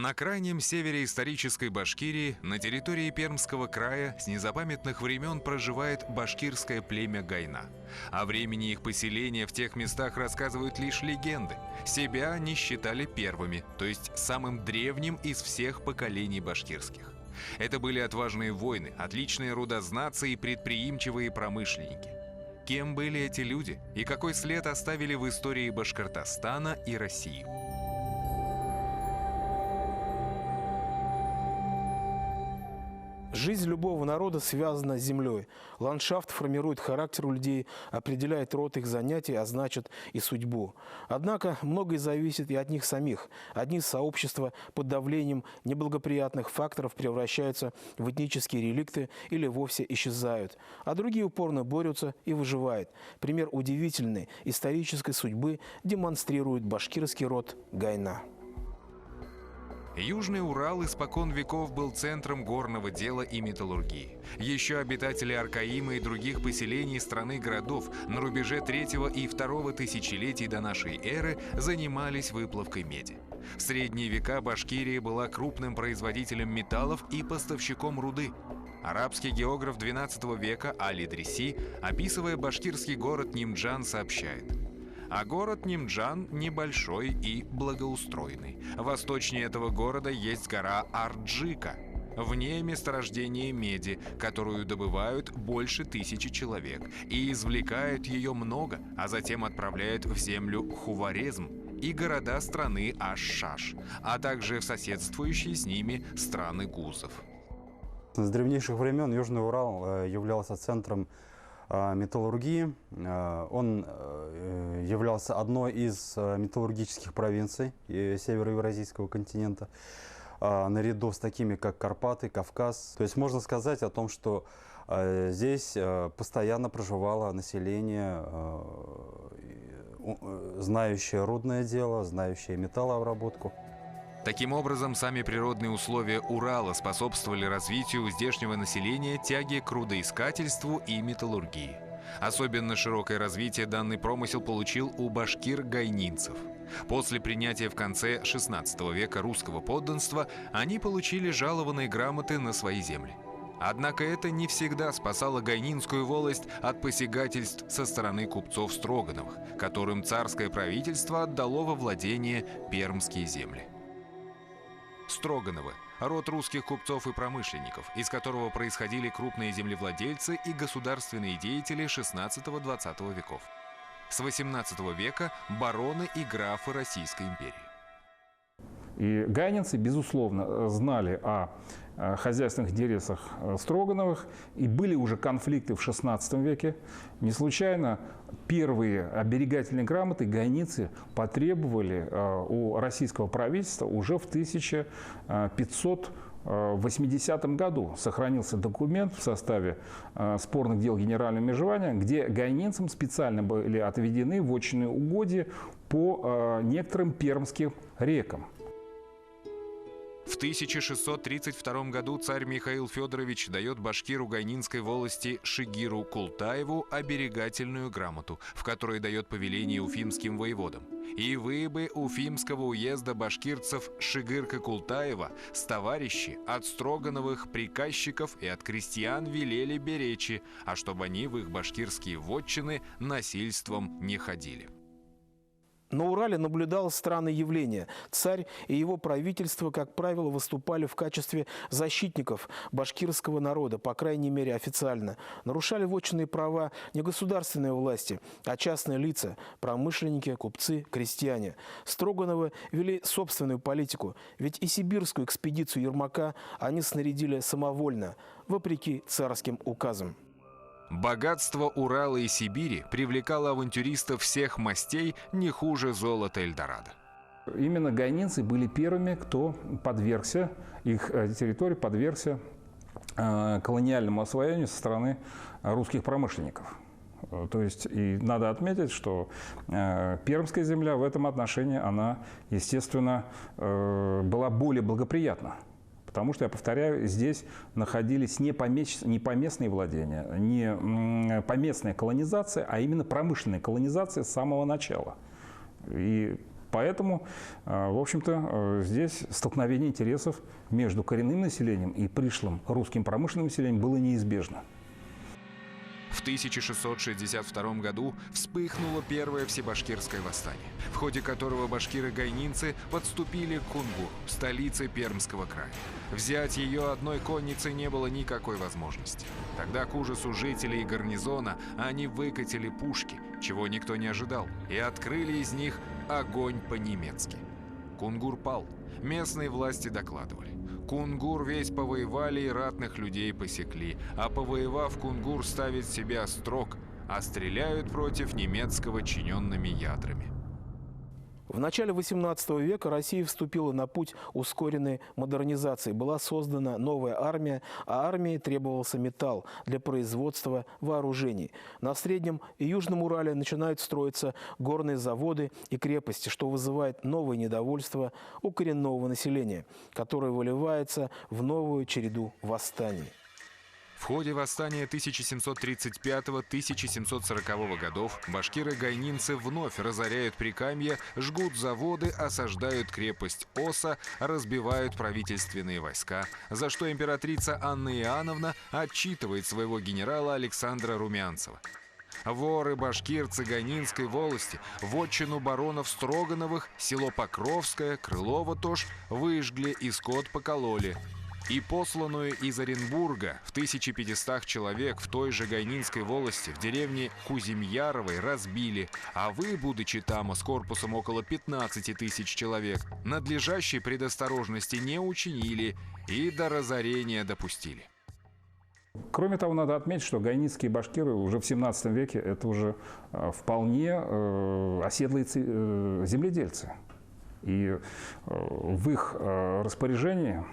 На крайнем севере исторической Башкирии, на территории Пермского края, с незапамятных времен проживает башкирское племя Гайна. О времени их поселения в тех местах рассказывают лишь легенды. Себя они считали первыми, то есть самым древним из всех поколений башкирских. Это были отважные воины, отличные рудознатцы и предприимчивые промышленники. Кем были эти люди и какой след оставили в истории Башкортостана и России? Жизнь любого народа связана с землей. Ландшафт формирует характер у людей, определяет род их занятий, а значит и судьбу. Однако многое зависит и от них самих. Одни сообщества под давлением неблагоприятных факторов превращаются в этнические реликты или вовсе исчезают, а другие упорно борются и выживают. Пример удивительной исторической судьбы демонстрирует башкирский род Гайна. Южный Урал испокон веков был центром горного дела и металлургии. Еще обитатели Аркаима и других поселений страны-городов на рубеже 3-го и 2-го тысячелетий до нашей эры занимались выплавкой меди. В средние века Башкирия была крупным производителем металлов и поставщиком руды. Арабский географ XII века Аль-Идриси, описывая башкирский город Нимджан, сообщает: а город Нимджан небольшой и благоустроенный. Восточнее этого города есть гора Арджика. В ней месторождение меди, которую добывают больше 1000 человек, и извлекают ее много, а затем отправляют в землю Хуварезм и города страны Аш-Шаш, а также в соседствующие с ними страны гузов. С древнейших времен Южный Урал являлся центром металлургии. Он являлся одной из металлургических провинций североевразийского континента, наряду с такими, как Карпаты, Кавказ. То есть можно сказать о том, что здесь постоянно проживало население, знающее рудное дело, знающее металлообработку. Таким образом, сами природные условия Урала способствовали развитию у здешнего населения тяги к рудоискательству и металлургии. Особенно широкое развитие данный промысел получил у башкир-гайнинцев. После принятия в конце XVI века русского подданства они получили жалованные грамоты на свои земли. Однако это не всегда спасало гайнинскую волость от посягательств со стороны купцов Строгановых, которым царское правительство отдало во владение пермские земли. Строгановы – род русских купцов и промышленников, из которого происходили крупные землевладельцы и государственные деятели XVI-XX веков. С XVIII века – бароны и графы Российской империи. И гайнинцы, безусловно, знали о хозяйственных интересах Строгановых, и были уже конфликты в XVI веке. Не случайно первые оберегательные грамоты гайнинцы потребовали у российского правительства уже в 1580 году. Сохранился документ в составе спорных дел генерального межевания, где гайнинцам специально были отведены вотчинные угодья по некоторым пермским рекам. В 1632 году царь Михаил Федорович дает башкиру гайнинской волости Шигиру Култаеву оберегательную грамоту, в которой дает повеление уфимским воеводам. И вы бы уфимского уезда башкирцев Шигырка Култаева с товарищи от Строгановых приказчиков и от крестьян велели беречи, а чтобы они в их башкирские вотчины насильством не ходили. На Урале наблюдалось странное явление. Царь и его правительство, как правило, выступали в качестве защитников башкирского народа, по крайней мере официально. Нарушали вотчинные права не государственные власти, а частные лица – промышленники, купцы, крестьяне. Строгановы вели собственную политику, ведь и сибирскую экспедицию Ермака они снарядили самовольно, вопреки царским указам. Богатство Урала и Сибири привлекало авантюристов всех мастей не хуже золота Эльдорадо. Именно гайнинцы были первыми, кто подвергся, их территория подвергся колониальному освоению со стороны русских промышленников. То есть, и надо отметить, что пермская земля в этом отношении, она, естественно, была более благоприятна. Потому что, я повторяю, здесь находились не поместные владения, не поместная колонизация, а именно промышленная колонизация с самого начала. И Поэтому, в общем-то, здесь столкновение интересов между коренным населением и пришлым русским промышленным населением было неизбежно. В 1662 году вспыхнуло первое всебашкирское восстание, в ходе которого башкиры-гайнинцы подступили к Кунгуру, столице Пермского края. Взять ее одной конницей не было никакой возможности. Тогда, к ужасу жителей гарнизона, они выкатили пушки, чего никто не ожидал, и открыли из них огонь по-немецки. Кунгур пал. Местные власти докладывали. Кунгур весь повоевали и ратных людей посекли, а повоевав, Кунгур ставит себя строг, а стреляют против немецкого чиненными ядрами. В начале XVIII века Россия вступила на путь ускоренной модернизации. Была создана новая армия, а армии требовался металл для производства вооружений. На Среднем и Южном Урале начинают строиться горные заводы и крепости, что вызывает новое недовольство у коренного населения, которое выливается в новую череду восстаний. В ходе восстания 1735-1740 годов башкиры-гайнинцы вновь разоряют Прикамье, жгут заводы, осаждают крепость Оса, разбивают правительственные войска, за что императрица Анна Иоанновна отчитывает своего генерала Александра Румянцева. Воры башкирцы Ганинской волости, вотчину баронов Строгановых, село Покровское, Крылово тоже выжгли и скот покололи. И посланную из Оренбурга в 1500 человек в той же Гайнинской волости в деревне Куземьяровой разбили, а вы, будучи там с корпусом около 15 тысяч человек, надлежащей предосторожности не учинили и до разорения допустили. Кроме того, надо отметить, что гайнинские башкиры уже в 17 веке это уже вполне оседлые земледельцы. И в их распоряжении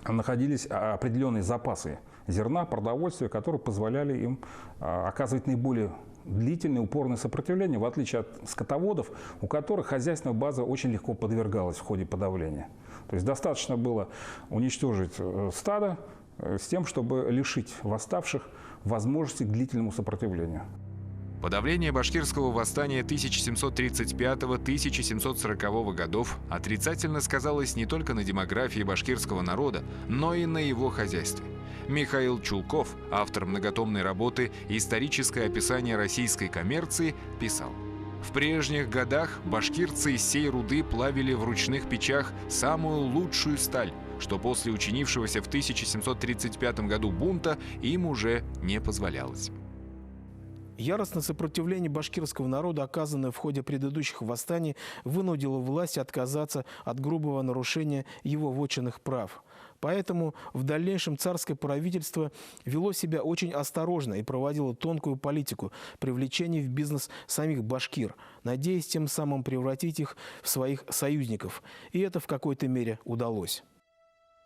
находились определенные запасы зерна, продовольствия, которые позволяли им оказывать наиболее длительное, упорное сопротивление, в отличие от скотоводов, у которых хозяйственная база очень легко подвергалась в ходе подавления. То есть достаточно было уничтожить стадо с тем, чтобы лишить восставших возможности к длительному сопротивлению. Подавление башкирского восстания 1735-1740 годов отрицательно сказалось не только на демографии башкирского народа, но и на его хозяйстве. Михаил Чулков, автор многотомной работы «Историческое описание российской коммерции», писал: «В прежних годах башкирцы из сей руды плавили в ручных печах самую лучшую сталь, что после учинившегося в 1735 году бунта им уже не позволялось». Яростное сопротивление башкирского народа, оказанное в ходе предыдущих восстаний, вынудило власть отказаться от грубого нарушения его вотчинных прав. Поэтому в дальнейшем царское правительство вело себя очень осторожно и проводило тонкую политику привлечения в бизнес самих башкир, надеясь тем самым превратить их в своих союзников. И это в какой-то мере удалось.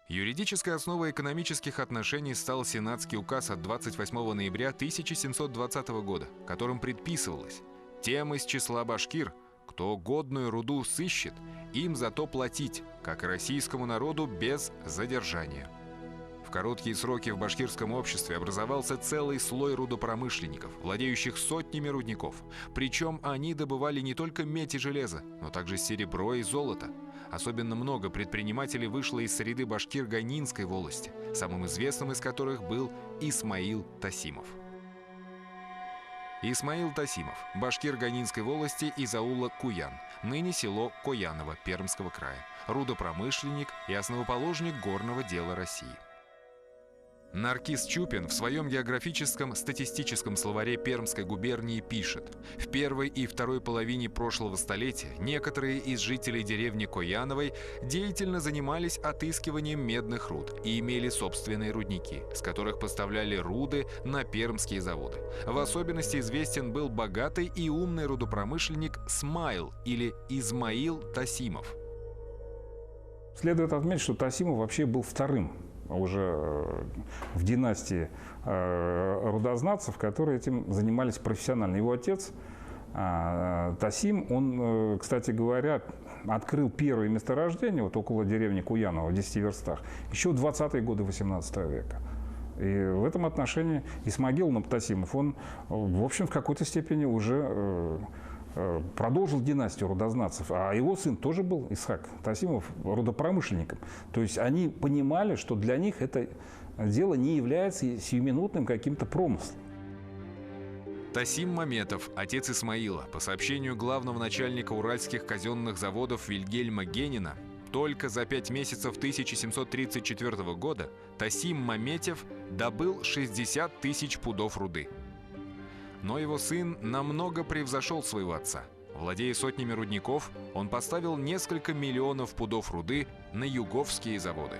Юридической основой экономических отношений стал Сенатский указ от 28 ноября 1720 года, которым предписывалось: тем из числа башкир, кто годную руду сыщет, им зато платить, как и российскому народу, без задержания. В короткие сроки в башкирском обществе образовался целый слой рудопромышленников, владеющих сотнями рудников. Причем они добывали не только медь и железо, но также серебро и золото. Особенно много предпринимателей вышло из среды башкир-гайнинской волости, самым известным из которых был Исмаил Тасимов. Исмаил Тасимов, башкир Гайнинской волости из аула Куян, ныне село Кояново Пермского края, рудопромышленник и основоположник горного дела России. Наркис Чупин в своем географическом статистическом словаре Пермской губернии пишет: в первой и второй половине прошлого столетия некоторые из жителей деревни Кояновой деятельно занимались отыскиванием медных руд и имели собственные рудники, с которых поставляли руды на пермские заводы. В особенности известен был богатый и умный рудопромышленник Смаил или Измаил Тасимов. Следует отметить, что Тасимов вообще был вторым уже в династии рудознатцев, которые этим занимались профессионально. Его отец Тасим, он, кстати говоря, открыл первое месторождение вот около деревни Куянова в 10 верстах еще в 20-е годы 18 века. И в этом отношении Исмагил Тасимов, он, в общем, в какой-то степени уже продолжил династию рудознатцев, а его сын тоже был, Исхак Тасимов, родопромышленником. То есть они понимали, что для них это дело не является сиюминутным каким-то промыслом. Тасим Маметов, отец Исмаила, по сообщению главного начальника уральских казенных заводов Вильгельма Генина, только за 5 месяцев 1734 года Тасим Маметев добыл 60 тысяч пудов руды. Но его сын намного превзошел своего отца. Владея сотнями рудников, он поставил несколько миллионов пудов руды на юговские заводы.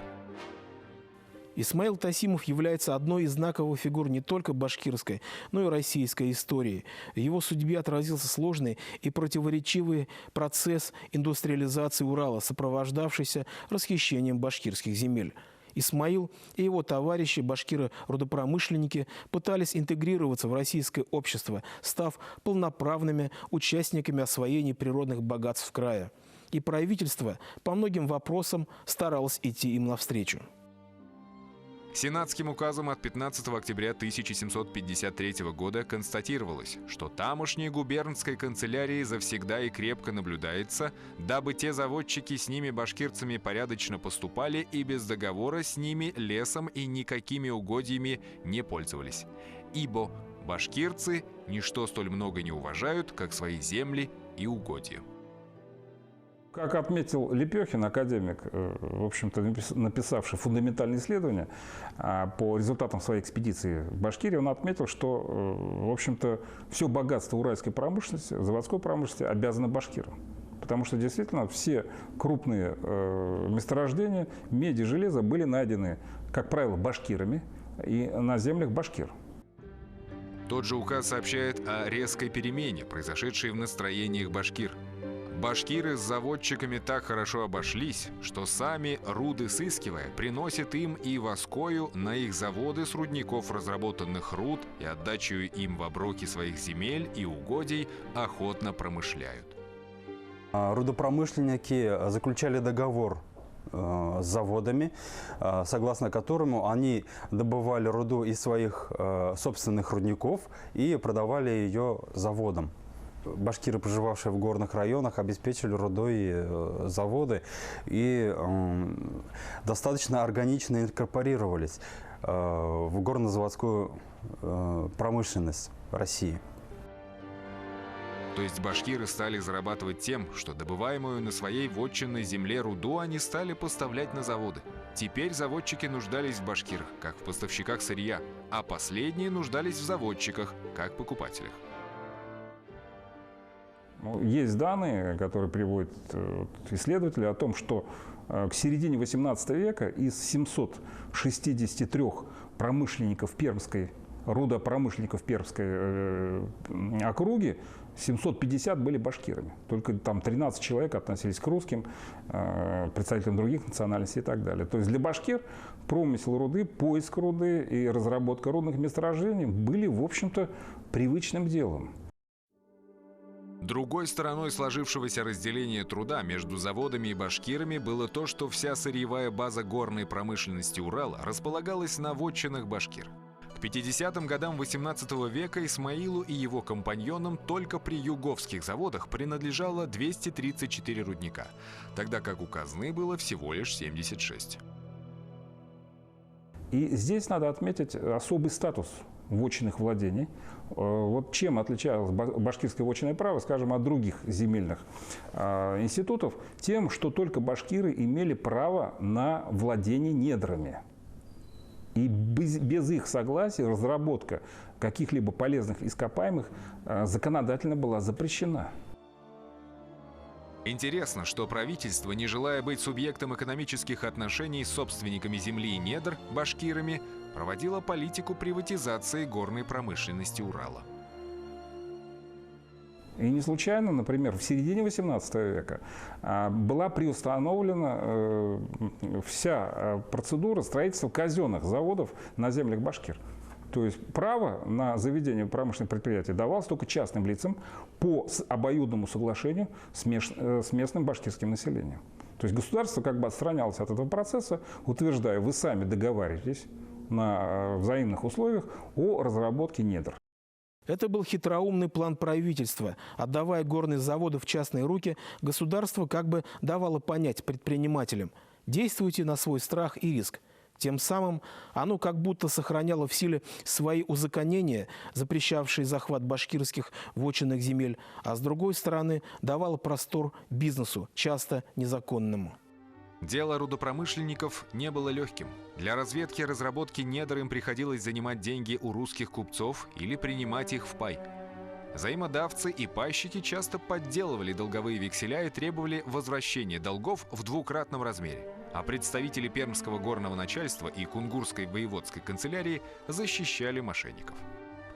Исмаил Тасимов является одной из знаковых фигур не только башкирской, но и российской истории. В его судьбе отразился сложный и противоречивый процесс индустриализации Урала, сопровождавшийся расхищением башкирских земель. Исмаил и его товарищи, башкиры-рудопромышленники, пытались интегрироваться в российское общество, став полноправными участниками освоения природных богатств края. И правительство по многим вопросам старалось идти им навстречу. Сенатским указом от 15 октября 1753 года констатировалось, что тамошней губернской канцелярии завсегда и крепко наблюдается, дабы те заводчики с ними башкирцами порядочно поступали и без договора с ними лесом и никакими угодьями не пользовались. Ибо башкирцы ничто столь много не уважают, как свои земли и угодья. Как отметил Лепехин, академик, в общем-то, написавший фундаментальные исследования по результатам своей экспедиции в Башкирию, он отметил, что, в общем-то, все богатство уральской промышленности, заводской промышленности обязано башкирам. Потому что действительно все крупные месторождения меди и железа были найдены, как правило, башкирами и на землях башкир. Тот же указ сообщает о резкой перемене, произошедшей в настроениях башкир. Башкиры с заводчиками так хорошо обошлись, что сами, руды сыскивая, приносят им и воскою на их заводы с рудников разработанных руд и отдачу им в оброки своих земель и угодий охотно промышляют. Рудопромышленники заключали договор с заводами, согласно которому они добывали руду из своих собственных рудников и продавали ее заводам. Башкиры, проживавшие в горных районах, обеспечили рудой заводы и достаточно органично инкорпорировались в горнозаводскую промышленность России. То есть башкиры стали зарабатывать тем, что добываемую на своей вотчинной земле руду они стали поставлять на заводы. Теперь заводчики нуждались в башкирах, как в поставщиках сырья, а последние нуждались в заводчиках, как покупателях. Есть данные, которые приводят исследователи, о том, что к середине XVIII века из 763 промышленников Пермской, рудопромышленников Пермской округи, 750 были башкирами. Только там 13 человек относились к русским, представителям других национальностей и так далее. То есть для башкир промысел руды, поиск руды и разработка рудных месторождений были, в общем-то, привычным делом. Другой стороной сложившегося разделения труда между заводами и башкирами было то, что вся сырьевая база горной промышленности Урала располагалась на вотчинах башкир. К 50-м годам XVIII века Исмаилу и его компаньонам только при юговских заводах принадлежало 234 рудника, тогда как у казны было всего лишь 76. И здесь надо отметить особый статус вотчинных владений. Вот чем отличалось башкирское вотчинное право, скажем, от других земельных институтов? Тем, что только башкиры имели право на владение недрами. И без их согласия разработка каких-либо полезных ископаемых законодательно была запрещена. Интересно, что правительство, не желая быть субъектом экономических отношений с собственниками земли и недр, башкирами, проводило политику приватизации горной промышленности Урала. И не случайно, например, в середине XVIII века была приустановлена вся процедура строительства казенных заводов на землях башкир. То есть право на заведение промышленных предприятий давалось только частным лицам по обоюдному соглашению с местным башкирским населением. То есть государство как бы отстранялось от этого процесса, утверждая, вы сами договариваетесь на взаимных условиях о разработке недр. Это был хитроумный план правительства. Отдавая горные заводы в частные руки, государство как бы давало понять предпринимателям: действуйте на свой страх и риск. Тем самым оно как будто сохраняло в силе свои узаконения, запрещавшие захват башкирских вотчинных земель, а с другой стороны давало простор бизнесу, часто незаконному. Дело рудопромышленников не было легким. Для разведки и разработки недр им приходилось занимать деньги у русских купцов или принимать их в пай. Взаимодавцы и пайщики часто подделывали долговые векселя и требовали возвращения долгов в двукратном размере. А представители пермского горного начальства и кунгурской воеводской канцелярии защищали мошенников.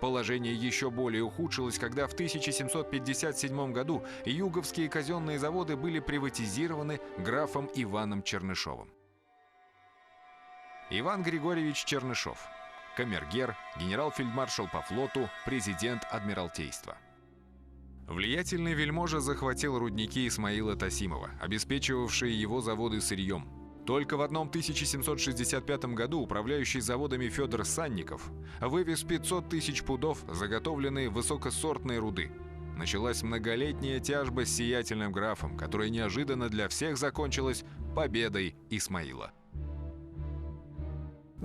Положение еще более ухудшилось, когда в 1757 году юговские казенные заводы были приватизированы графом Иваном Чернышовым. Иван Григорьевич Чернышов. Камергер, генерал-фельдмаршал по флоту, президент Адмиралтейства. Влиятельный вельможа захватил рудники Исмаила Тасимова, обеспечивавшие его заводы сырьем. Только в одном 1765 году управляющий заводами Федор Санников вывез 500 тысяч пудов заготовленной высокосортной руды. Началась многолетняя тяжба с сиятельным графом, которая неожиданно для всех закончилась победой Исмаила.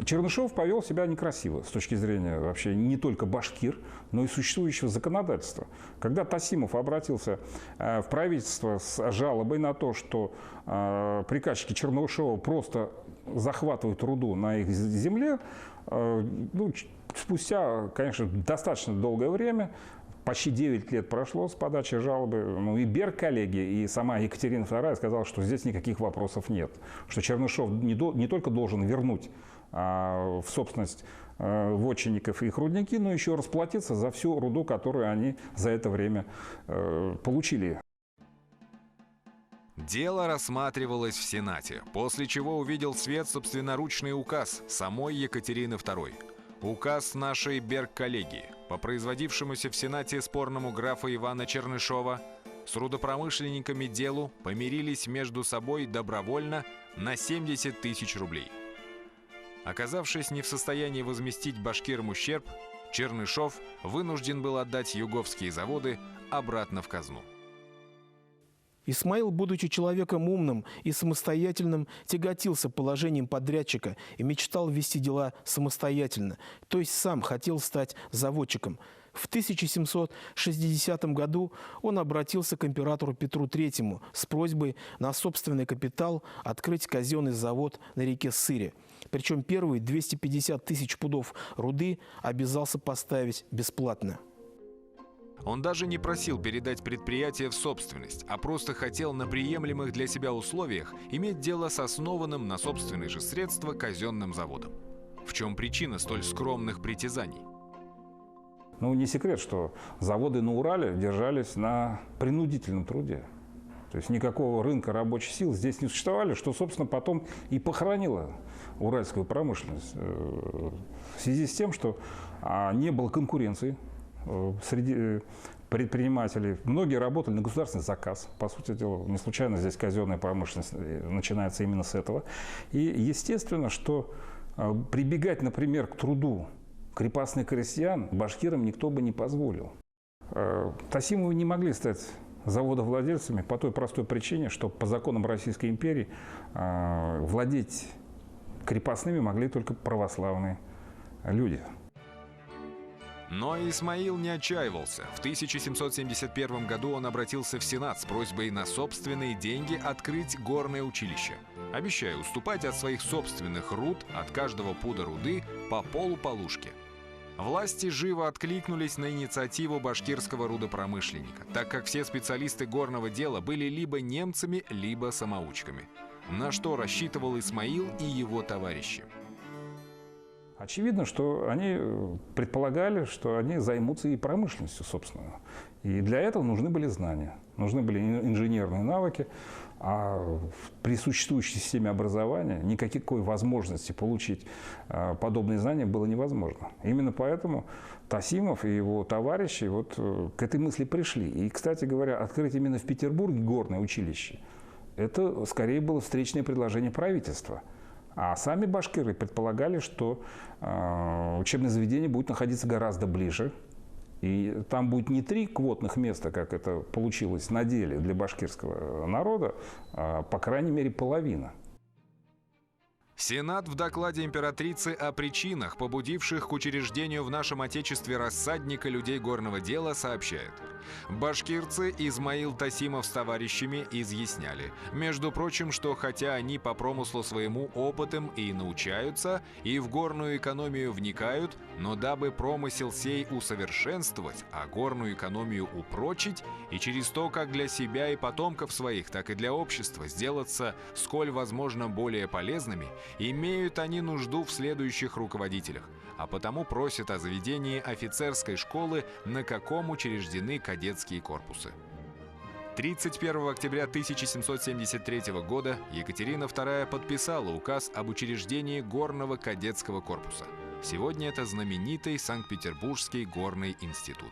Чернышов повел себя некрасиво с точки зрения вообще не только башкир, но и существующего законодательства. Когда Тасимов обратился в правительство с жалобой на то, что приказчики Чернышова просто захватывают руду на их земле, спустя, конечно, достаточно долгое время, почти 9 лет прошло с подачи жалобы, и Берг-коллегия, и сама Екатерина II сказала, что здесь никаких вопросов нет, что Чернышов не только должен вернуть в собственность вотчинников и их рудники, но еще расплатиться за всю руду, которую они за это время получили. Дело рассматривалось в Сенате, после чего увидел свет собственноручный указ самой Екатерины II. Указ нашей Берг-коллегии, по производившемуся в Сенате спорному графа Ивана Чернышова, с рудопромышленниками делу помирились между собой добровольно на 70 тысяч рублей. Оказавшись не в состоянии возместить башкирам ущерб, Чернышов вынужден был отдать юговские заводы обратно в казну. Исмаил, будучи человеком умным и самостоятельным, тяготился положением подрядчика и мечтал вести дела самостоятельно, то есть сам хотел стать заводчиком. В 1760 году он обратился к императору Петру III с просьбой на собственный капитал открыть казенный завод на реке Сыре. Причем первые 250 тысяч пудов руды обязался поставить бесплатно. Он даже не просил передать предприятие в собственность, а просто хотел на приемлемых для себя условиях иметь дело с основанным на собственные же средства казенным заводом. В чем причина столь скромных притязаний? Не секрет, что заводы на Урале держались на принудительном труде. То есть никакого рынка рабочих сил здесь не существовало, что, собственно, потом и похоронило уральскую промышленность. В связи с тем, что не было конкуренции среди предпринимателей. Многие работали на государственный заказ. По сути дела, не случайно здесь казенная промышленность начинается именно с этого. И естественно, что прибегать, например, к труду крепостных крестьян башкирам никто бы не позволил. Тасимовы не могли стать заводовладельцами по той простой причине, что по законам Российской империи владеть крепостными могли только православные люди. Но Исмаил не отчаивался. В 1771 году он обратился в Сенат с просьбой на собственные деньги открыть горное училище, обещая уступать от своих собственных руд, от каждого пуда руды по полуполушке. Власти живо откликнулись на инициативу башкирского рудопромышленника, так как все специалисты горного дела были либо немцами, либо самоучками. На что рассчитывал Исмаил и его товарищи? Очевидно, что они предполагали, что они займутся и промышленностью, собственно. И для этого нужны были знания, нужны были инженерные навыки. А при существующей системе образования никакой возможности получить подобные знания было невозможно. Именно поэтому Тасимов и его товарищи к этой мысли пришли. И, кстати говоря, открыть именно в Петербурге горное училище – это скорее было встречное предложение правительства. А сами башкиры предполагали, что учебное заведение будет находиться гораздо ближе И там будет не 3 квотных места, как это получилось на деле для башкирского народа, а по крайней мере половина. Сенат в докладе императрицы о причинах, побудивших к учреждению в нашем Отечестве рассадника людей горного дела, сообщает. Башкирцы Измаил Тасимов с товарищами изъясняли, между прочим, что хотя они по промыслу своему опытом и научаются, и в горную экономию вникают, но дабы промысел сей усовершенствовать, а горную экономию упрочить, и через то, как для себя и потомков своих, так и для общества сделаться, сколь возможно, более полезными, имеют они нужду в следующих руководителях, а потому просят о заведении офицерской школы, на каком учреждены кадетские корпусы. 31 октября 1773 года Екатерина II подписала указ об учреждении горного кадетского корпуса. Сегодня это знаменитый Санкт-Петербургский горный институт.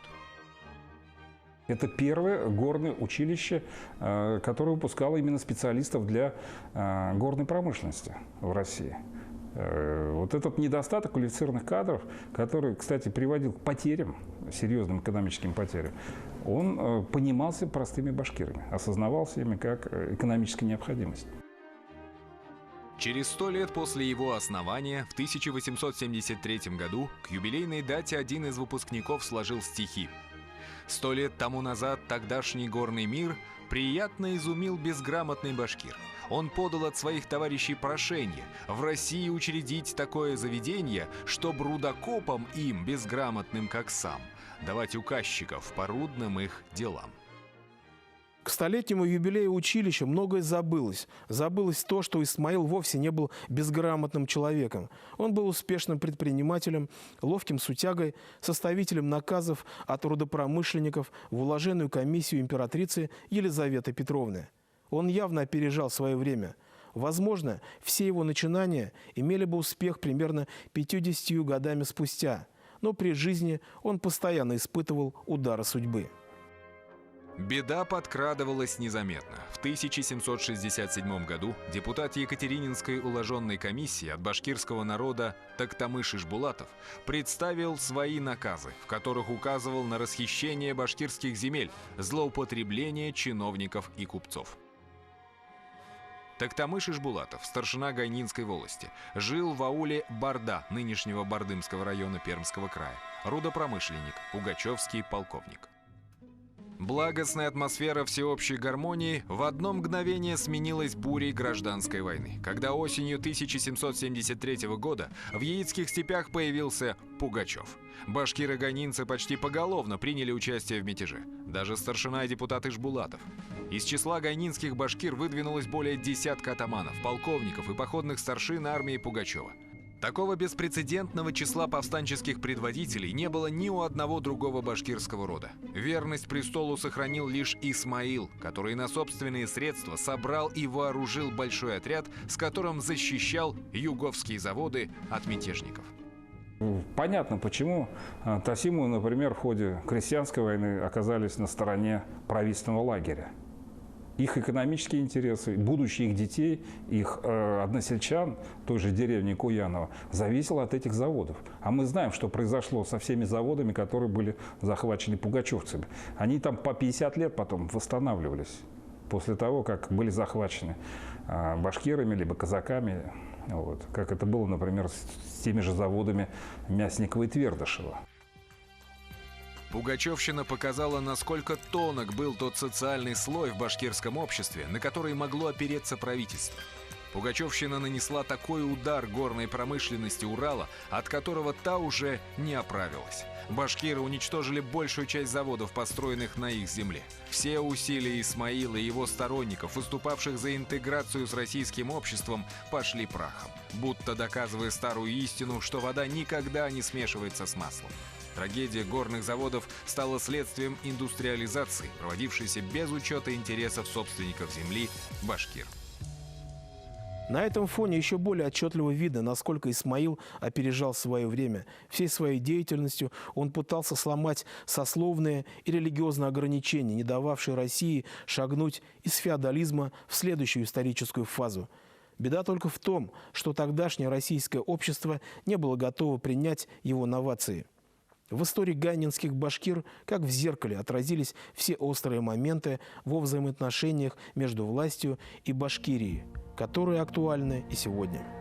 Это первое горное училище, которое выпускало именно специалистов для горной промышленности в России. Вот этот недостаток квалифицированных кадров, который, кстати, приводил к потерям, серьезным экономическим потерям, он понимался простыми башкирами, осознавался ими как экономическая необходимость. Через 100 лет после его основания, в 1873 году, к юбилейной дате один из выпускников сложил стихи. 100 лет тому назад тогдашний горный мир приятно изумил безграмотный башкир. Он подал от своих товарищей прошение в России учредить такое заведение, чтоб рудокопам им, безграмотным как сам, давать указчиков по рудным их делам. К столетнему юбилею училища многое забылось. Забылось то, что Исмаил вовсе не был безграмотным человеком. Он был успешным предпринимателем, ловким сутягой, составителем наказов от трудопромышленников в уложенную комиссию императрицы Елизаветы Петровны. Он явно опережал свое время. Возможно, все его начинания имели бы успех примерно 50 годами спустя, но при жизни он постоянно испытывал удары судьбы. Беда подкрадывалась незаметно. В 1767 году депутат Екатерининской уложенной комиссии от башкирского народа Токтамыш Ишбулатов представил свои наказы, в которых указывал на расхищение башкирских земель, злоупотребление чиновников и купцов. Токтамыш Ишбулатов, старшина Гайнинской волости, жил в ауле Барда, нынешнего Бардымского района Пермского края, рудопромышленник, пугачевский полковник. Благостная атмосфера всеобщей гармонии в одно мгновение сменилась бурей гражданской войны, когда осенью 1773 года в Яицких степях появился Пугачев. Башкиры-гайнинцы почти поголовно приняли участие в мятеже, даже старшина и депутат Ишбулатов. Из числа гайнинских башкир выдвинулось более десятка атаманов, полковников и походных старшин армии Пугачева. Такого беспрецедентного числа повстанческих предводителей не было ни у одного другого башкирского рода. Верность престолу сохранил лишь Исмаил, который на собственные средства собрал и вооружил большой отряд, с которым защищал юговские заводы от мятежников. Понятно, почему Тасимовы, например, в ходе крестьянской войны оказались на стороне правительственного лагеря. Их экономические интересы, будущее их детей, их односельчан, той же деревни Куянова, зависело от этих заводов. А мы знаем, что произошло со всеми заводами, которые были захвачены пугачевцами. Они там по 50 лет потом восстанавливались, после того, как были захвачены башкирами либо казаками. Вот. Как это было, например, с теми же заводами Мясникова и Твердышева. Пугачевщина показала, насколько тонок был тот социальный слой в башкирском обществе, на который могло опереться правительство. Пугачевщина нанесла такой удар горной промышленности Урала, от которого та уже не оправилась. Башкиры уничтожили большую часть заводов, построенных на их земле. Все усилия Исмаила и его сторонников, выступавших за интеграцию с российским обществом, пошли прахом, будто доказывая старую истину, что вода никогда не смешивается с маслом. Трагедия горных заводов стала следствием индустриализации, проводившейся без учета интересов собственников земли башкир. На этом фоне еще более отчетливо видно, насколько Исмаил опережал свое время. Всей своей деятельностью он пытался сломать сословные и религиозные ограничения, не дававшие России шагнуть из феодализма в следующую историческую фазу. Беда только в том, что тогдашнее российское общество не было готово принять его новации. В истории ганинских башкир, как в зеркале, отразились все острые моменты во взаимоотношениях между властью и Башкирией, которые актуальны и сегодня.